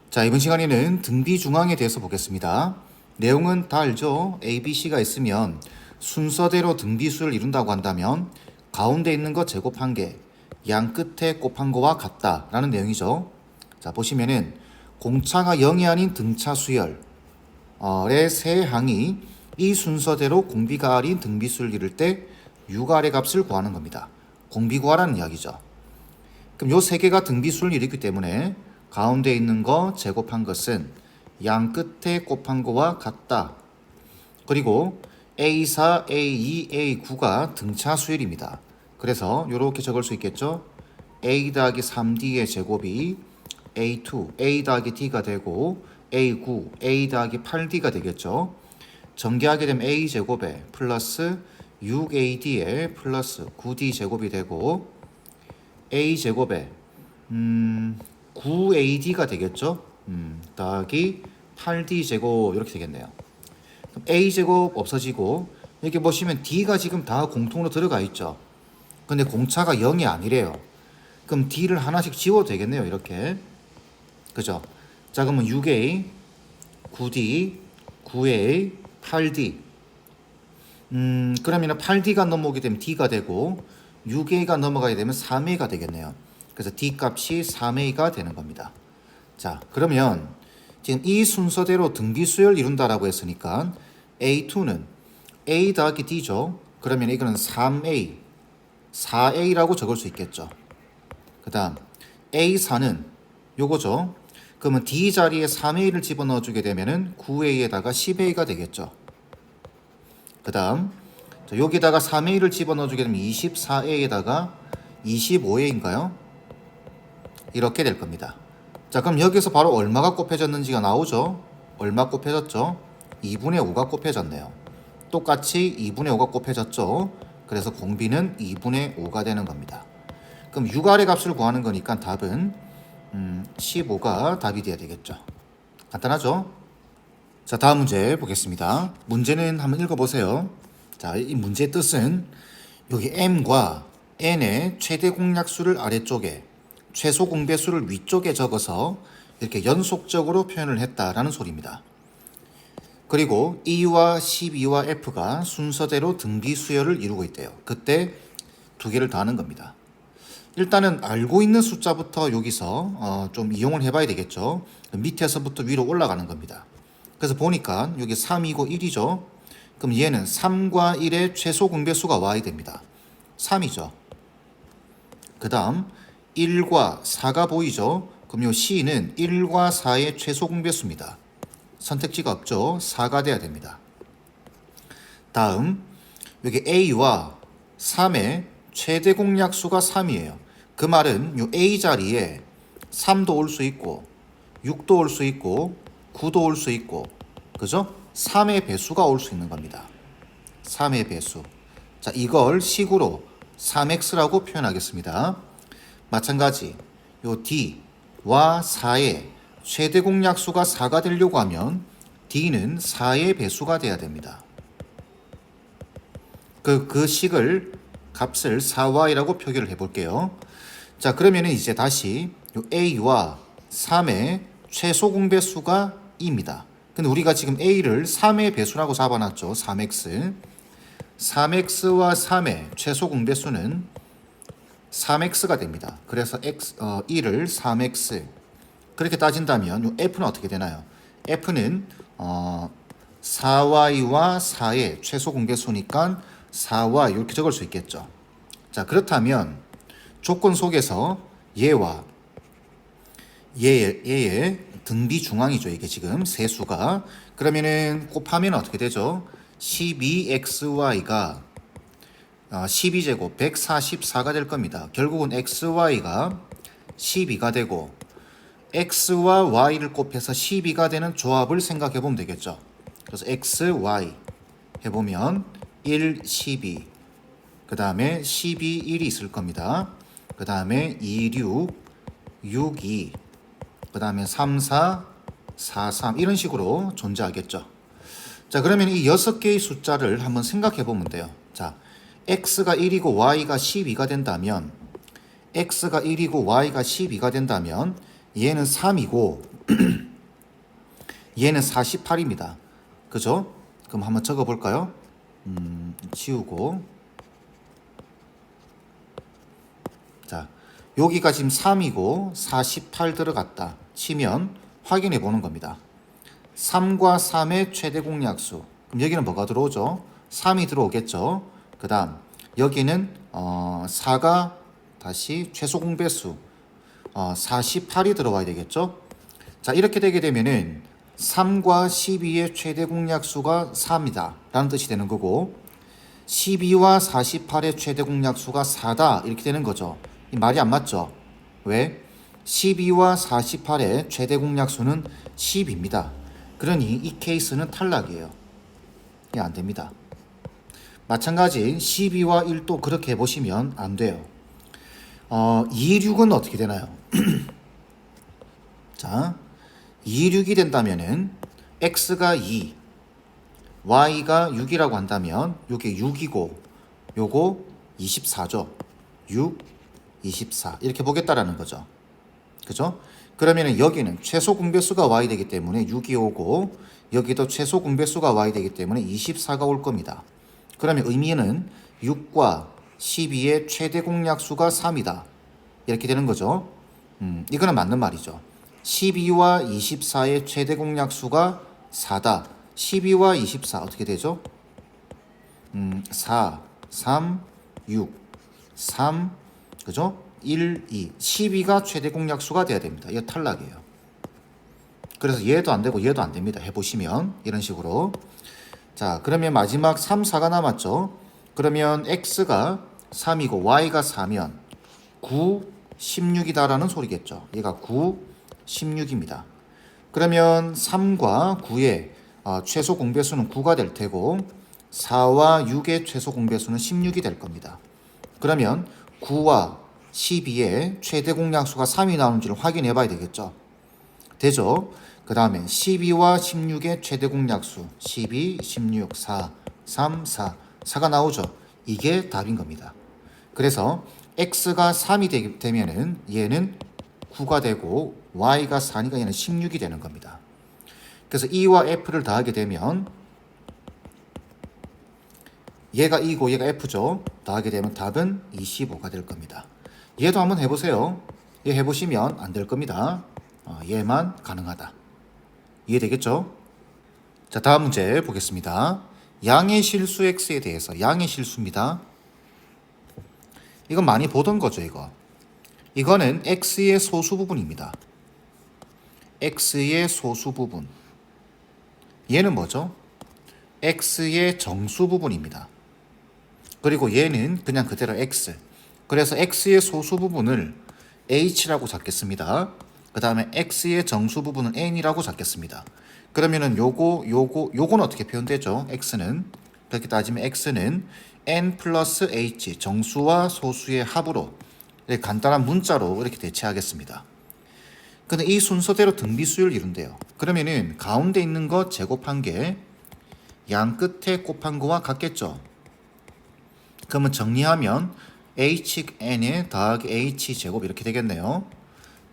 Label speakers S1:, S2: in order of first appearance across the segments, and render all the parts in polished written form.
S1: 자, 이번 시간에는 등비 중앙에 대해서 보겠습니다. 내용은 다 알죠? A, B, C가 있으면 순서대로 등비수를 이룬다고 한다면 가운데 있는 거 제곱한 게 양 끝에 곱한 거와 같다라는 내용이죠. 자, 보시면은 공차가 0이 아닌 등차 수열의 세 항이 이 순서대로 공비가 아닌 등비수를 이룰 때 U가 값을 구하는 겁니다. 공비 구하라는 이야기죠. 그럼 요 세 개가 등비수를 이루기 때문에 가운데 있는 거 제곱한 것은 양 끝에 곱한 거와 같다. 그리고 A4, A2, A9가 등차 수열입니다. 그래서 이렇게 적을 수 있겠죠. A 더하기 3D의 제곱이 A2, A 더하기 D가 되고 A9, A 더하기 8D가 되겠죠. 전개하게 되면 A 제곱에 플러스 6AD에 플러스 9D 제곱이 되고 A 제곱에 9AD가 되겠죠. 더하기 8D 제곱 이렇게 되겠네요. 그럼 A 제곱 없어지고 이렇게 보시면 D가 지금 다 공통으로 들어가 있죠. 근데 공차가 0이 아니래요. 그럼 D를 하나씩 지워도 되겠네요. 이렇게. 그죠? 자, 그러면 6A, 9D, 9A, 8D. 그러면 8D가 넘어오게 되면 D가 되고 6A가 넘어가게 되면 3A가 되겠네요. 그래서 D 값이 3A가 되는 겁니다. 자, 그러면 지금 이 순서대로 등비수열 이룬다라고 했으니까 A2는 A 더하기 D죠. 그러면 이거는 3A, 4A라고 적을 수 있겠죠. 그 다음 A4는 요거죠. 그러면 D 자리에 3A를 집어넣어 주게 되면은 9A에다가 10A가 되겠죠. 그 다음 여기다가 3A를 집어넣어 주게 되면 24A에다가 25A인가요? 이렇게 될 겁니다. 자, 그럼 여기서 바로 얼마가 곱해졌는지가 나오죠. 얼마 곱해졌죠? 2분의 5가 곱해졌네요. 똑같이 2분의 5가 곱해졌죠. 그래서 공비는 2분의 5가 되는 겁니다. 그럼 U가의 값을 구하는 거니까 답은 15가 답이 돼야 되겠죠. 간단하죠? 자, 다음 문제 보겠습니다. 문제는 한번 읽어보세요. 자, 이 문제의 뜻은 여기 M과 N의 최대 공약수를 아래쪽에 최소 공배수를 위쪽에 적어서 이렇게 연속적으로 표현을 했다라는 소리입니다. 그리고 E와 12와 F가 순서대로 등비 수열을 이루고 있대요. 그때 두 개를 더하는 겁니다. 일단은 알고 있는 숫자부터 여기서 좀 이용을 해봐야 되겠죠. 밑에서부터 위로 올라가는 겁니다. 그래서 보니까 여기 3이고 1이죠. 그럼 얘는 3과 1의 최소 공배수가 와야 됩니다. 3이죠. 그 다음 1과 4가 보이죠. 그럼 요 C는 1과 4의 최소 공배수입니다. 선택지가 없죠. 4가 돼야 됩니다. 다음 여기 A와 3의 최대 공약수가 3이에요. 그 말은 요 A 자리에 3도 올 수 있고 6도 올 수 있고 9도 올 수 있고 그죠? 3의 배수가 올 수 있는 겁니다. 3의 배수. 자, 이걸 식으로 3x라고 표현하겠습니다. 마찬가지 요 D와 4의 최대 공약수가 4가 되려고 하면 D는 4의 배수가 돼야 됩니다. 그 식을 값을 4y라고 표기를 해볼게요. 자, 그러면 이제 다시 요 A와 3의 최소 공배수가 2입니다. 근데 우리가 지금 A를 3의 배수라고 잡아놨죠. 3x. 3x와 3의 최소 공배수는 3x가 됩니다. 그래서 1을 3x. 그렇게 따진다면 요 F는 어떻게 되나요? F는 4y와 4의 최소 공배수니까 4y 이렇게 적을 수 있겠죠. 자, 그렇다면 조건 속에서 얘와 얘의 등비 중앙이죠. 이게 지금 세 수가. 그러면은 곱하면 어떻게 되죠? 12xy가 12제곱 144가 될 겁니다. 결국은 xy가 12가 되고 x와 y를 곱해서 12가 되는 조합을 생각해 보면 되겠죠. 그래서 x, y 해보면 1, 12 그 다음에 12, 1이 있을 겁니다. 그 다음에 2, 6, 6, 2 그 다음에 3, 4, 4, 3 이런 식으로 존재하겠죠. 자, 그러면 이 6개의 숫자를 한번 생각해 보면 돼요. 자, x가 1이고 y가 12가 된다면 x가 1이고 y가 12가 된다면 얘는 3이고 얘는 48입니다. 그죠? 그럼 한번 적어 볼까요? 지우고. 자, 여기가 지금 3이고 48 들어갔다 치면 확인해 보는 겁니다. 3과 3의 최대 공약수. 그럼 여기는 뭐가 들어오죠? 3이 들어오겠죠. 그 다음 여기는 4가 다시 최소 공배수 48이 들어와야 되겠죠. 자, 이렇게 되게 되면은 3과 12의 최대 공약수가 4입니다 라는 뜻이 되는 거고, 12와 48의 최대 공약수가 4다 이렇게 되는 거죠. 이 말이 안 맞죠? 왜? 12와 48의 최대 공약수는 10입니다. 그러니 이 케이스는 탈락이에요. 이게 안 됩니다. 마찬가지 12와 1도 그렇게 해보시면 안 돼요. 2, 6은 어떻게 되나요? 자, 2, 6이 된다면은 x가 2, y가 6이라고 한다면 요게 6이고 요거 24죠. 6, 24 이렇게 보겠다라는 거죠. 그죠? 그러면은 여기는 최소 공배수가 y 되기 때문에 6이 오고 여기도 최소 공배수가 y 되기 때문에 24가 올 겁니다. 그러면 의미는 6과 12의 최대 공약수가 3이다 이렇게 되는 거죠. 이거는 맞는 말이죠. 12와 24의 최대 공약수가 4다. 12와 24 어떻게 되죠? 4, 3, 6, 3, 그죠? 1, 2. 12가 최대 공약수가 돼야 됩니다. 이거 탈락이에요. 그래서 얘도 안 되고 얘도 안 됩니다. 해보시면 이런 식으로. 자, 그러면 마지막 3, 4가 남았죠. 그러면 x가 3이고 y가 4면 9, 16이다라는 소리겠죠. 얘가 9, 16입니다. 그러면 3과 9의 최소 공배수는 9가 될 테고 4와 6의 최소 공배수는 16이 될 겁니다. 그러면 9와 12의 최대 공약수가 3이 나오는지를 확인해 봐야 되겠죠. 되죠? 그 다음에 12와 16의 최대 공약수 12, 16, 4, 3, 4, 4가 나오죠. 이게 답인 겁니다. 그래서 x가 3이 되면은 얘는 9가 되고 y가 4니까 얘는 16이 되는 겁니다. 그래서 e와 f를 더하게 되면 얘가 e고 얘가 f죠. 더하게 되면 답은 25가 될 겁니다. 얘도 한번 해보세요. 얘 해보시면 안 될 겁니다. 얘만 가능하다. 이해되겠죠? 자, 다음 문제 보겠습니다. 양의 실수 x에 대해서 양의 실수입니다. 이건 많이 보던 거죠, 이거. 이거는 x의 소수 부분입니다. x의 소수 부분. 얘는 뭐죠? x의 정수 부분입니다. 그리고 얘는 그냥 그대로 x. 그래서 x의 소수 부분을 h라고 잡겠습니다. 그 다음에 x의 정수 부분은 n이라고 잡겠습니다. 그러면은 요건 어떻게 표현되죠? x는 그렇게 따지면 x는 n 플러스 h 정수와 소수의 합으로 이렇게 간단한 문자로 이렇게 대체하겠습니다. 근데 이 순서대로 등비수열 이룬대요. 그러면은 가운데 있는 거 제곱한 게 양 끝에 곱한 거와 같겠죠. 그러면 정리하면hn에 더하기 h제곱 이렇게 되겠네요.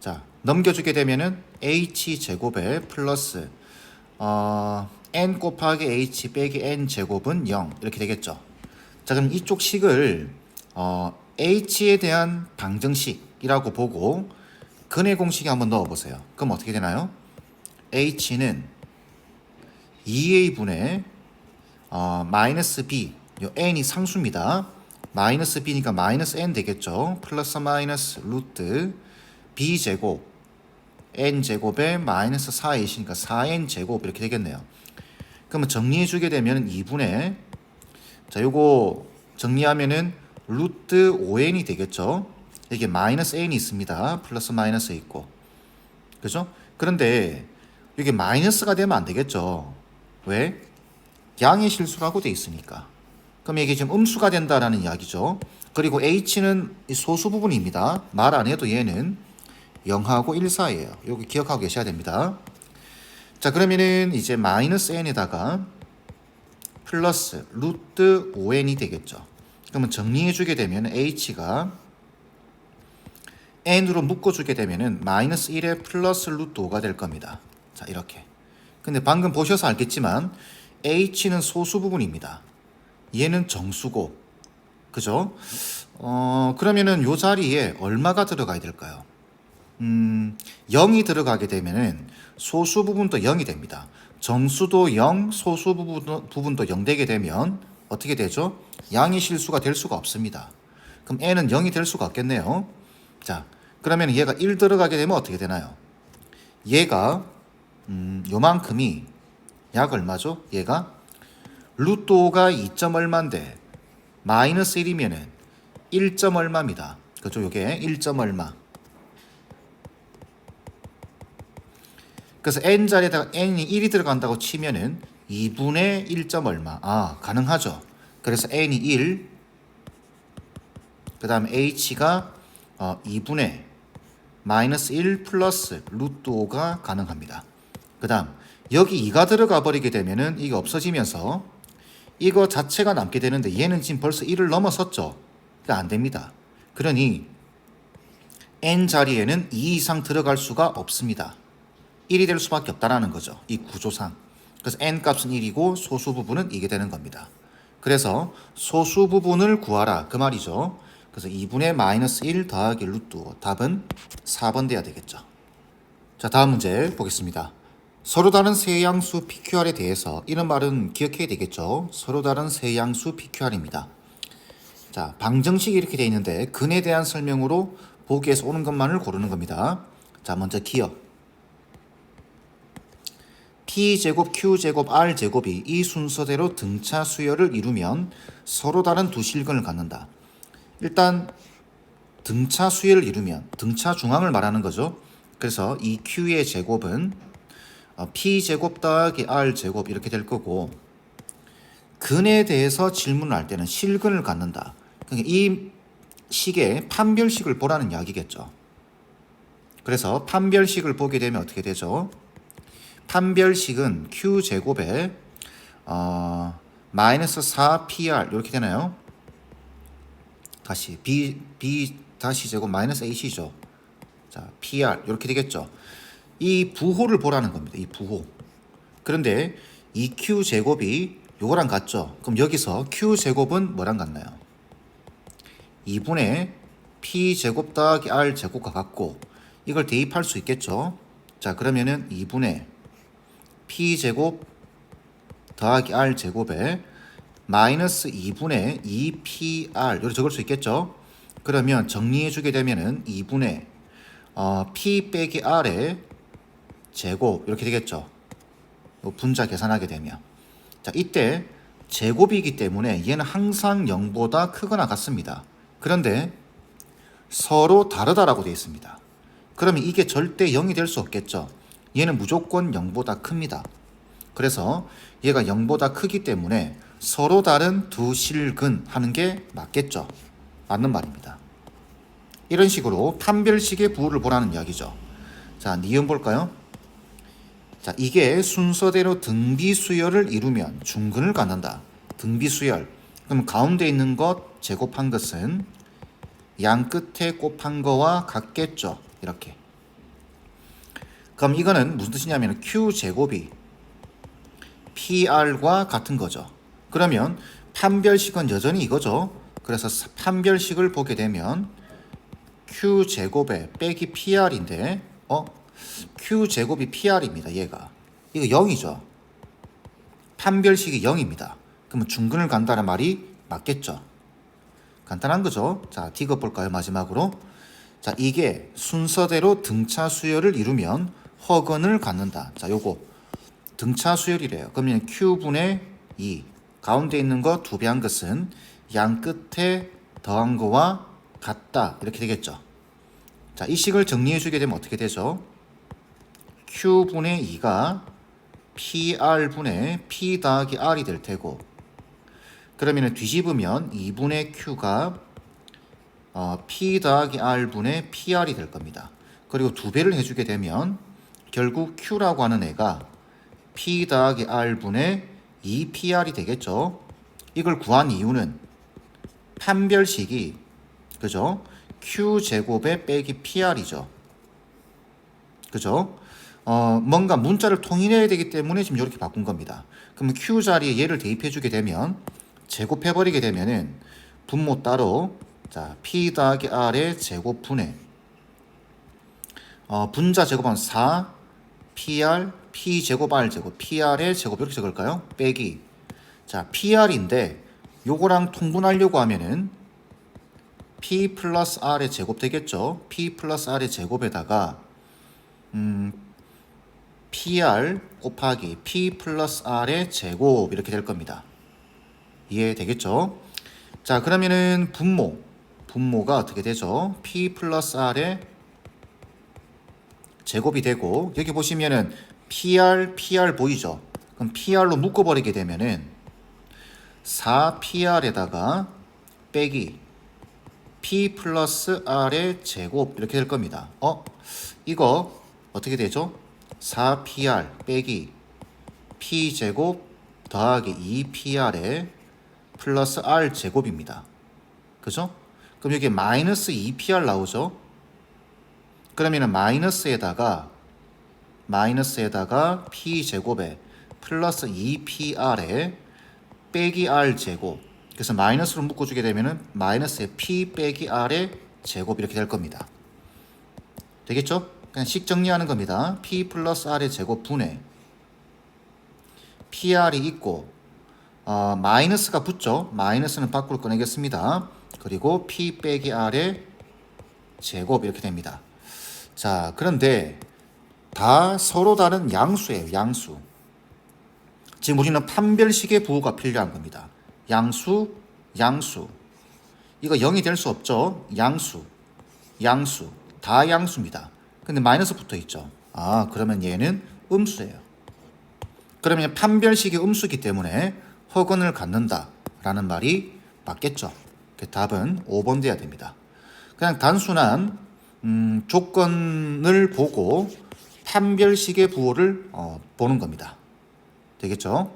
S1: 자, 넘겨주게 되면은 h제곱에 플러스 n 곱하기 h 빼기 n제곱은 0 이렇게 되겠죠. 자, 그럼 이쪽 식을 h에 대한 방정식이라고 보고 근의 공식에 한번 넣어보세요. 그럼 어떻게 되나요? h는 2a분의 마이너스 b, 요 n이 상수입니다. 마이너스 b니까 마이너스 n 되겠죠. 플러스 마이너스 루트 b제곱 n제곱에 마이너스 4a시니까 4n제곱 이렇게 되겠네요. 그러면 정리해주게 되면 2분의 자, 요거 정리하면은 루트 5n이 되겠죠. 이게 마이너스 n이 있습니다. 플러스 마이너스 있고. 그죠? 그런데 이게 마이너스가 되면 안 되겠죠. 왜? 양의 실수라고 돼 있으니까. 그럼 이게 지금 음수가 된다라는 이야기죠. 그리고 h는 소수 부분입니다. 말 안 해도 얘는 0하고 1 사이에요. 여기 기억하고 계셔야 됩니다. 자, 그러면은 이제 마이너스 n에다가 플러스 루트 5n이 되겠죠. 그러면 정리해주게 되면 h가 n으로 묶어주게 되면은 마이너스 1에 플러스 루트 5가 될 겁니다. 자, 이렇게. 근데 방금 보셔서 알겠지만 h는 소수 부분입니다. 얘는 정수고, 그죠? 그러면은 요 자리에 얼마가 들어가야 될까요? 0이 들어가게 되면은 소수 부분도 0이 됩니다. 정수도 0, 소수 부분도 0 되게 되면 어떻게 되죠? 양의 실수가 될 수가 없습니다. 그럼 n은 0이 될 수가 없겠네요. 자, 그러면 얘가 1 들어가게 되면 어떻게 되나요? 얘가 요만큼이 약 얼마죠? 얘가 루트 5가 2점 얼마인데 마이너스 1이면은 1점 얼마입니다. 그죠? 요게 1점 얼마. 그래서 n 자리에다가 n이 1이 들어간다고 치면은 2분의 1점 얼마. 아, 가능하죠. 그래서 n이 1, 그 다음에 h가 2분의 마이너스 1 플러스 루트 5가 가능합니다. 그 다음 여기 2가 들어가 버리게 되면은 이게 없어지면서 이거 자체가 남게 되는데 얘는 지금 벌써 1을 넘어섰죠. 그러니까 안 됩니다. 그러니 n 자리에는 2 이상 들어갈 수가 없습니다. 1이 될 수밖에 없다라는 거죠. 이 구조상. 그래서 n 값은 1이고 소수 부분은 이게 되는 겁니다. 그래서 소수 부분을 구하라 그 말이죠. 그래서 2분의 마이너스 1 더하기 루트 5. 답은 4번 돼야 되겠죠. 자, 다음 문제 보겠습니다. 서로 다른 세 양수 PQR에 대해서 이런 말은 기억해야 되겠죠. 서로 다른 세 양수 PQR입니다. 자, 방정식이 이렇게 되어 있는데 근에 대한 설명으로 보기에서 오는 것만을 고르는 겁니다. 자, 먼저 기억. P제곱, Q제곱, R제곱이 이 순서대로 등차 수열을 이루면 서로 다른 두 실근을 갖는다. 일단 등차 수열을 이루면 등차 중앙을 말하는 거죠. 그래서 이 Q의 제곱은 P제곱 더하기 R제곱 이렇게 될 거고, 근에 대해서 질문을 할 때는 실근을 갖는다. 그러니까 이 식의 판별식을 보라는 이야기겠죠. 그래서 판별식을 보게 되면 어떻게 되죠? 판별식은 Q제곱에 마이너스 4PR 이렇게 되나요? 다시 B 다시 제곱 마이너스 H죠. 자, PR 이렇게 되겠죠. 이 부호를 보라는 겁니다. 이 부호. 그런데 이 Q제곱이 요거랑 같죠. 그럼 여기서 Q제곱은 뭐랑 같나요? 2분의 P제곱 더하기 R제곱과 같고, 이걸 대입할 수 있겠죠. 자, 그러면은 2분의 P제곱 더하기 R제곱에 마이너스 2분의 2PR 이렇게 적을 수 있겠죠. 그러면 정리해 주게 되면은 2분의 P 빼기 R의 제곱 이렇게 되겠죠. 분자 계산하게 되면. 자, 이때 제곱이기 때문에 얘는 항상 0보다 크거나 같습니다. 그런데 서로 다르다라고 되어 있습니다. 그러면 이게 절대 0이 될 수 없겠죠. 얘는 무조건 0보다 큽니다. 그래서 얘가 0보다 크기 때문에 서로 다른 두 실근 하는 게 맞겠죠. 맞는 말입니다. 이런 식으로 판별식의 부호를 보라는 이야기죠. 자, 니은 볼까요? 자, 이게 순서대로 등비수열을 이루면 중근을 갖는다. 등비수열. 그럼 가운데 있는 것 제곱한 것은 양 끝에 곱한 거와 같겠죠. 이렇게. 그럼 이거는 무슨 뜻이냐면 Q제곱이 PR과 같은 거죠. 그러면 판별식은 여전히 이거죠. 그래서 판별식을 보게 되면 Q제곱에 빼기 PR인데 Q제곱이 PR입니다. 얘가. 이거 0이죠. 판별식이 0입니다. 그러면 중근을 간다는 말이 맞겠죠. 간단한 거죠. 자, D급 볼까요? 마지막으로. 자, 이게 순서대로 등차 수열을 이루면 허근을 갖는다. 자, 요거 등차 수열이래요. 그러면 Q분의 2 가운데 있는 거 2배 한 것은 양 끝에 더한 거와 같다. 이렇게 되겠죠. 자, 이 식을 정리해 주게 되면 어떻게 되죠? Q분의 2가 PR분의 P 더하기 R이 될 테고, 그러면 뒤집으면 2분의 Q가 P 더하기 R분의 PR이 될 겁니다. 그리고 2배를 해주게 되면 결국 Q라고 하는 애가 P 더하기 R분의 2PR이 되겠죠. 이걸 구한 이유는 판별식이, 그죠? Q제곱에 빼기 PR이죠. 그죠? 뭔가 문자를 통일해야 되기 때문에 지금 이렇게 바꾼 겁니다. 그럼 Q 자리에 얘를 대입해 주게 되면 제곱해 버리게 되면은 분모 따로 자 P 더하기 R의 제곱분의 분자 제곱은 4 PR P 제곱 R 제곱 PR의 제곱 이렇게 적을까요? 빼기 자 PR인데 요거랑 통분하려고 하면은 P 플러스 R의 제곱 되겠죠? P 플러스 R의 제곱에다가 PR 곱하기 P 플러스 R의 제곱 이렇게 될 겁니다. 이해되겠죠? 자 그러면은 분모가 어떻게 되죠? P 플러스 R의 제곱이 되고 여기 보시면은 PR 보이죠? 그럼 PR로 묶어버리게 되면은 4PR에다가 빼기 P 플러스 R의 제곱 이렇게 될 겁니다. 이거 어떻게 되죠? 4PR 빼기 P제곱 더하기 2PR의 플러스 R 제곱입니다. 그죠? 그럼 여기 마이너스 2PR 나오죠? 그러면은 마이너스에다가 P제곱에 플러스 2PR에 빼기 R 제곱 그래서 마이너스로 묶어주게 되면은 마이너스의 P 빼기 R의 제곱 이렇게 될 겁니다. 되겠죠? 그냥 식 정리하는 겁니다. P 플러스 R의 제곱 분의 PR이 있고 마이너스가 붙죠. 마이너스는 밖으로 꺼내겠습니다. 그리고 P 빼기 R의 제곱 이렇게 됩니다. 자 그런데 다 서로 다른 양수예요. 양수. 지금 우리는 판별식의 부호가 필요한 겁니다. 양수 이거 0이 될 수 없죠. 양수 다 양수입니다. 근데 마이너스 붙어 있죠. 그러면 얘는 음수예요. 그러면 판별식이 음수이기 때문에 허근을 갖는다 라는 말이 맞겠죠. 답은 5번 돼야 됩니다. 그냥 단순한 조건을 보고 판별식의 부호를 보는 겁니다. 되겠죠?